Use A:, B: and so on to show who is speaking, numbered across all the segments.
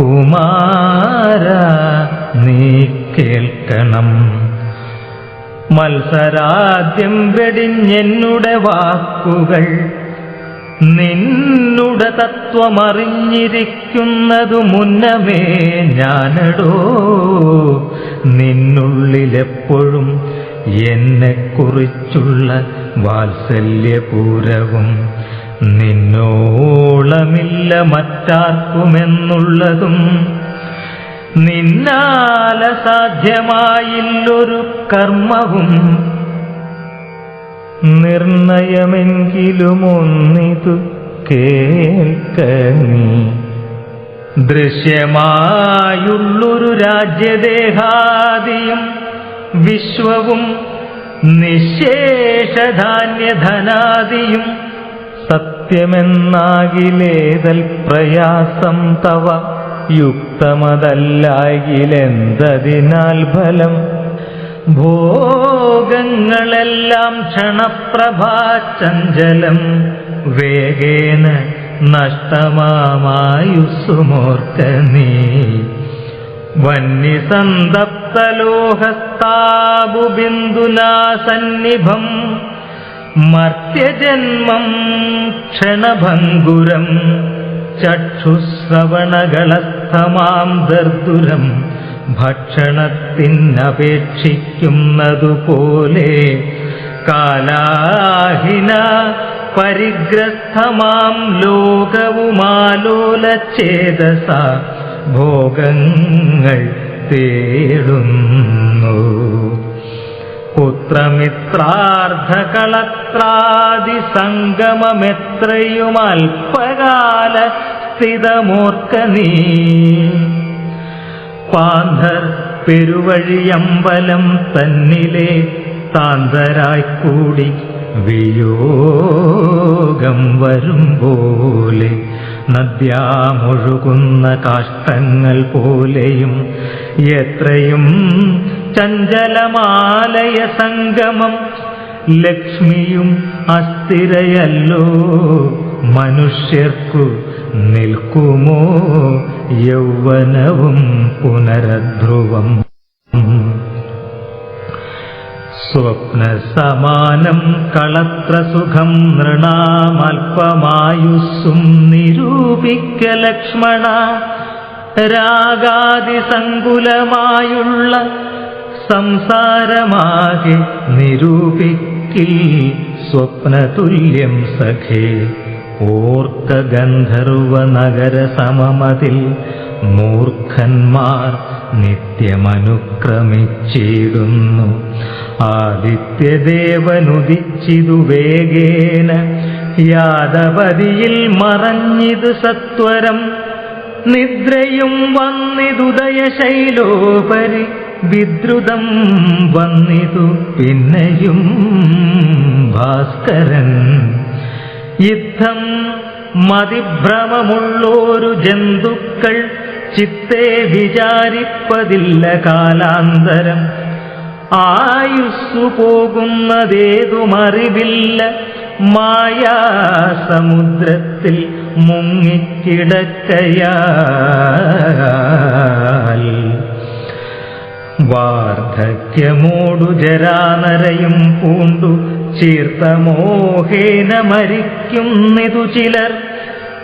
A: കുമാര നീ കേൾക്കണം. മത്സരാദ്യം വെടിഞ്ഞെന്നുടെ വാക്കുകൾ നിന്നുടെ തത്വമറിഞ്ഞിരിക്കുന്നതു മുന്നമേ ഞാനടോ. നിന്നുള്ളിലെപ്പോഴും എന്നെക്കുറിച്ചുള്ള വാത്സല്യപൂരവും നിന്നോളമില്ല മറ്റാർക്കുമെന്നുള്ളതും നിന്നാല സാധ്യമായില്ലൊരു കർമ്മവും. നിർണയമെങ്കിലും ഒന്നിതു കേൾക്ക നീ. ദൃശ്യമായുള്ളൊരു രാജ്യദേഹാദിയും വിശ്വവും നിശേഷധാന്യധനാദിയും സത്യമെന്നാകിലേതൽ പ്രയാസം തവ. യുക്തമതല്ലാകിലെന്തതിനാൽ ഫലം. ഭോഗങ്ങളെല്ലാം ക്ഷണപ്രഭാചഞ്ചലം വേഗേന നഷ്ടമായുസ്സുമോർക്ക നീ. വന്യസന്തപ്തലോഹസ്താബുബിന്ദുനാ സന്നിഭം മർത്യജന്മം ക്ഷണഭംഗുരം. ചക്ഷുശ്രവണകളസ്ഥമാം ദർദുരം ഭക്ഷണത്തിനപേക്ഷിക്കുന്നതുപോലെ കാലാഹിന പരിഗ്രസ്ഥമാം ലോകവുമാലോലചേതസ ഭോഗങ്ങൾ തേടുന്നു. പുത്രമിത്രാർദ്ധകളത്രാദി സംഗമമെത്രയും അല്പകാല സ്ഥിതമോർക്ക നീ. പാന്ധർ പെരുവഴിയമ്പലം തന്നിലെ താന്തരായിക്കൂടി വിയോഗം വരുമ്പോലെ നദ്യാമൊഴുകുന്ന കാഷ്ടങ്ങൾ പോലെയും എത്രയും ചഞ്ചലമാലയ സംഗമം. ലക്ഷ്മിയും അസ്ഥിരയല്ലോ മനുഷ്യർക്കു നിൽക്കുമോ യൗവനവും പുനരധ്രുവം. സ്വപ്നസമാനം കളത്രസുഖം നൃണാമൽപമായുസ്സും നിരൂപിക്ക ലക്ഷ്മണ. രാഗാദിസങ്കുലമായുള്ള സംസാരമാകെ നിരൂപിക്കിൽ സ്വപ്നതുല്യം സഖേ. ഓർക്ക ഗന്ധർവ നഗര സമമതിൽ മൂർഖന്മാർ നിത്യമനുക്രമിച്ചിടുന്നു. ആദിത്യദേവനുദിച്ചിതു വേഗേന യാദവതിയിൽ മറഞ്ഞിതു സത്വരം. നിദ്രയും വന്നിതുദയശൈലോപരി വിദ്രുതം വന്നിതു പിന്നെയും ഭാസ്കരൻ. യുദ്ധം മതിഭ്രമമുള്ളോരു ജന്തുക്കൾ ചിത്തേ വിചാരിപ്പതില്ല കാലാന്തരം. ആയുസ്സു പോകുന്നതേതുമറിവില്ല മായാസമുദ്രത്തിൽ മുങ്ങിക്കിടക്കയാൽ. വാർദ്ധക്യമോടു ജരാനരയും പൂണ്ടു ചീർത്തമോഹേന മരിക്കുന്നിതു ചിലർ.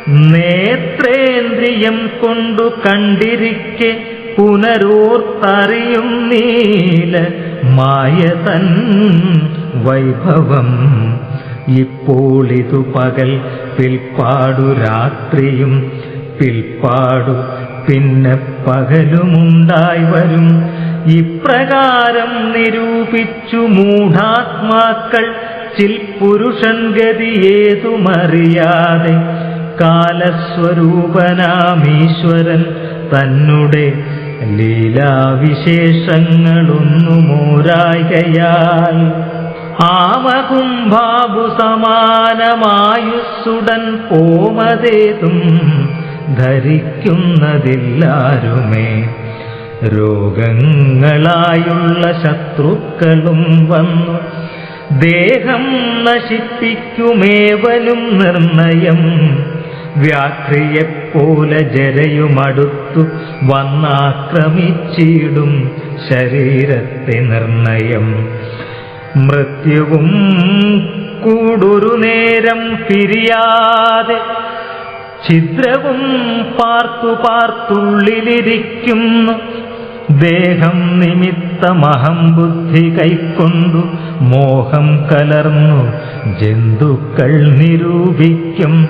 A: നേത്രേന്ദ്രിയം കൊണ്ടു കണ്ടിരിക്കെ പുനരോർത്തറിയും നീല മായതൻ വൈഭവം. ഇപ്പോളിതു പകൽ പിൽപ്പാടു രാത്രിയും പിൽപ്പാടു പിന്നെ പകലുമുണ്ടായി വരും. ഇപ്രകാരം നിരൂപിച്ചു മൂഢാത്മാക്കൾ ചിൽപുരുഷൻ ഗതിയേതുമറിയാതെ കാലസ്വരൂപനാമീശ്വരൻ തന്നെ ലീലാവിശേഷങ്ങളൊന്നുമോരായികയാൽ. ആമകുംഭാബു സമാനമായുസ്സുടൻ പോമതേതും ധരിക്കുന്നതില്ലാരുമേ. രോഗങ്ങളായുള്ള ശത്രുക്കളും വന്നു ദേഹം നശിപ്പിക്കുമേവനും നിർണയം. വ്യാഘ്രിയെപ്പോലെ ജരയുമടുത്തു വന്നാക്രമിച്ചിടും ശരീരത്തെ നിർണയം. മൃത്യുവും കൂടൊരു നേരം പിരിയാതെ ഛിദ്രവും പാർത്തു പാർത്തുള്ളിലിരിക്കുന്നു. ദേഹം നിമിത്തമഹം ബുദ്ധി കൈക്കൊണ്ടു മോഹം കലർന്നു ജന്തുക്കൾ നിരൂപിക്കും.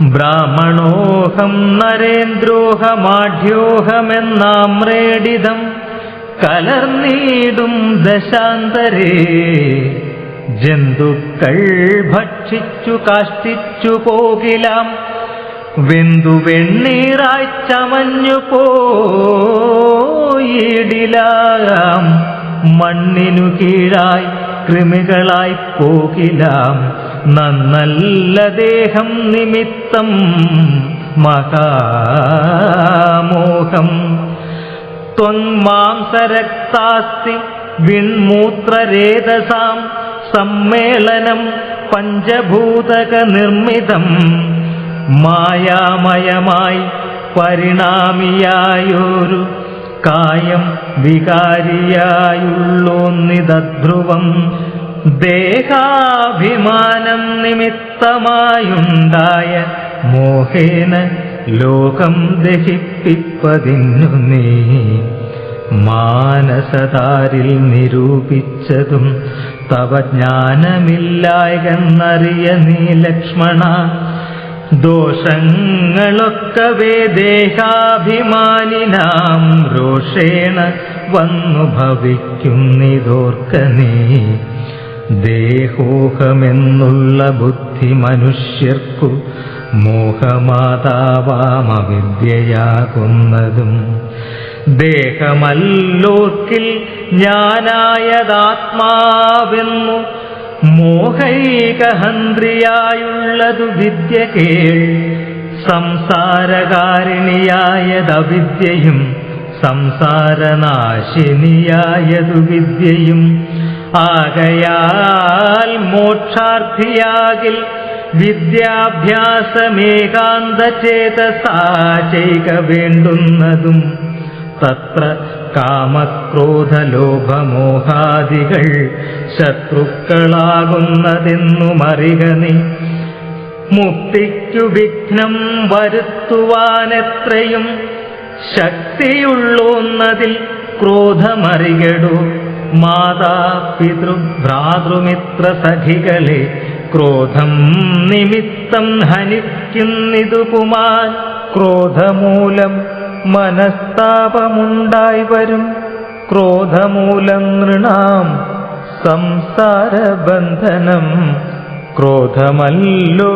A: ബ്രാഹ്മണോഹം നരേന്ദ്രോഹമാഢ്യോഹമെന്നാമ്രേഡിതം കലർന്നീടും ദശാന്തരേ. ജന്തുക്കൾ ഭക്ഷിച്ചു കാഷ്ടിച്ചു പോകിലാം, വെന്തു വെണ്ണീറായി ചമഞ്ഞു പോയിടിലാം. മണ്ണിനു കീഴായി കൃമികളായി പോകിലാം. നന്നല്ല ദേഹം നിമിത്തം മഹാമോഹം. ത്വങ്മാംസരക്താസ്തി വിൺമൂത്രരേതസാം സമ്മേളനം പഞ്ചഭൂതക നിർമ്മിതം. മായാമയമായി പരിണാമിയായൊരു കായം വികാരിയായുള്ളോന്നിതധ്രുവം. ദേഹാഭിമാനം നിമിത്തമായുണ്ടായ മോഹേന ലോകം ദഹിപ്പിപ്പതിന്നു നീ. മാനസതാരിൽ നിരൂപിച്ചതും തവ ജ്ഞാനമില്ലായെന്നറിയ നീ ലക്ഷ്മണ. ദോഷങ്ങളൊക്കവേ ദേഹാഭിമാനിനാം രോഷേണ വന്നു ഭവിക്കുന്നിതോർക്ക നീ. ദേഹോഹമെന്നുള്ള ബുദ്ധി മനുഷ്യർക്കു മോഹമാതാവാമവിദ്യയാകുന്നതും. ദേഹമല്ലോർക്കിൽ ഞാനായതാത്മാവെന്നു മോഹൈകഹന്ത്രിയായുള്ളതു വിദ്യ കേൾ. സംസാരകാരിണിയായതവിദ്യയും സംസാരനാശിനിയായതു വിദ്യയും. ആകയാൽ മോക്ഷാർത്ഥിയാകിൽ വിദ്യാഭ്യാസമേകാന്തചേതസാ ചെയ്ക വേണ്ടുന്നതും. തത്ര കാമക്രോധലോഭമോഹാദികൾ ശത്രുക്കളാകുന്നതെന്നുമറിക നീ. മുക്തിക്കു വിഘ്നം വരുത്തുവാനെത്രയും ശക്തിയുള്ളോന്നതിൽ ക്രോധമറികടു. മാതാ പിതൃ ഭ്രാതൃമിത്ര സഖികളെ ക്രോധം നിമിത്തം ഹനിക്കുന്നിതു പുമാൻ. ക്രോധമൂലം മനസ്താപമുണ്ടായി വരും. ക്രോധമൂലം നൃണാം സംസാരബന്ധനം. ക്രോധമല്ലോ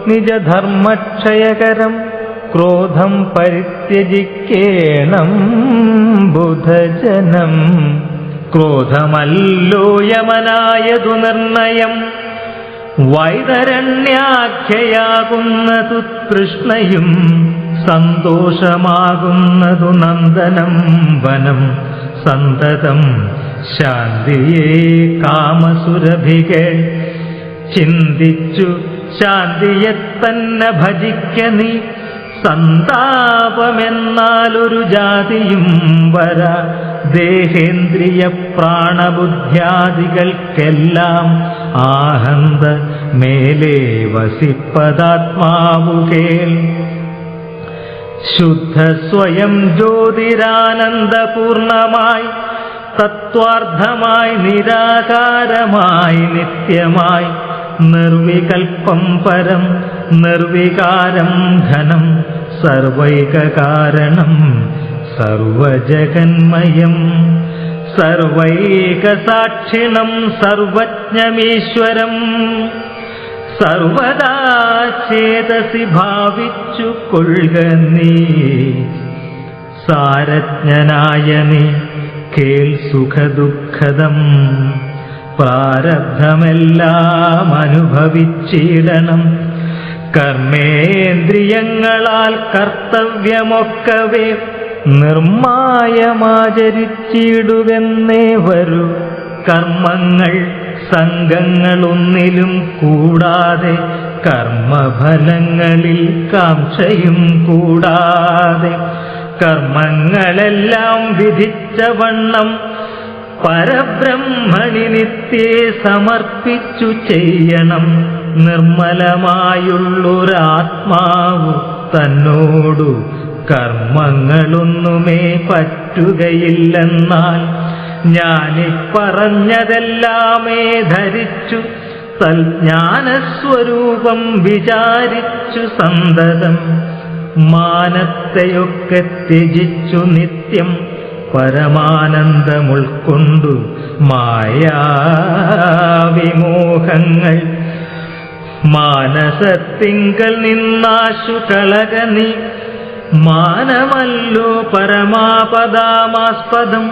A: നിജധർമ്മക്ഷയകരം. ക്രോധം പരിത്യജിക്കേണം ബുധജനം. ക്രോധമല്ലോ യമനായതു നിർണയം. വൈതരണ്യാഖ്യയാകുന്നതു തൃഷ്ണയും. സന്തോഷമാകുന്നതു നന്ദനം വനം. സന്തതം ശാന്തിയേ കാമസുരഭികൾ. ചിന്തിച്ചു ശാന്തിയെ തന്നെ ഭജിക്ക നീ. സന്താപമെന്നാലൊരു ജാതിയും വരാ. ദേഹേന്ദ്രിയ പ്രാണബുദ്ധ്യാദികൾക്കെല്ലാം ആഹന്ത മേലേ വസിപ്പതാത്മാവുകേൽ. ശുദ്ധ സ്വയം ജ്യോതിരാനന്ദപൂർണമായി തത്വാർത്ഥമായി നിരാകാരമായി നിത്യമായി. നിർവികൽപ്പം പരം നിർവികാരം ഘനം. സർവൈകകാരണം സർവജഗന്മയം. സർവൈകസാക്ഷിണം സർവജ്ഞമീശ്വരം. സർവദാ ചേതസി ഭാവിച്ചു കൊള്ളുക നീ. സാരജ്ഞനായ നീ കേൾ സുഖദുഃഖദം. പ്രാരബ്ധമെല്ലാം അനുഭവിച്ചിടണം. കർമ്മേന്ദ്രിയങ്ങളാൽ കർത്തവ്യമൊക്കവേ നിർമായമാചരിച്ചിടുവെന്നേ വരൂ. കർമ്മങ്ങൾ സംഘങ്ങളൊന്നിലും കൂടാതെ കർമ്മഫലങ്ങളിൽ കാംക്ഷയും കൂടാതെ കർമ്മങ്ങളെല്ലാം വിധിച്ച വണ്ണം പരബ്രഹ്മണി നിത്യേ സമർപ്പിച്ചു ചെയ്യണം. നിർമ്മലമായുള്ളൊരാത്മാവു തന്നോടു കർമ്മങ്ങളൊന്നുമേ പറ്റുകയില്ലെന്നാൽ ഞാനിപ്പറഞ്ഞതെല്ലാമേ ധരിച്ചു തൽജ്ഞാനസ്വരൂപം വിചാരിച്ചു സന്തതം മാനത്തെയൊക്കെ ത്യജിച്ചു നിത്യം പരമാനന്ദമുൾക്കൊണ്ടു മായാവിമോഹങ്ങൾ മാനസത്തിങ്കൽ നിന്നാശു കളകനി മാനമല്ലോ പരമാപദാമാസ്പദം.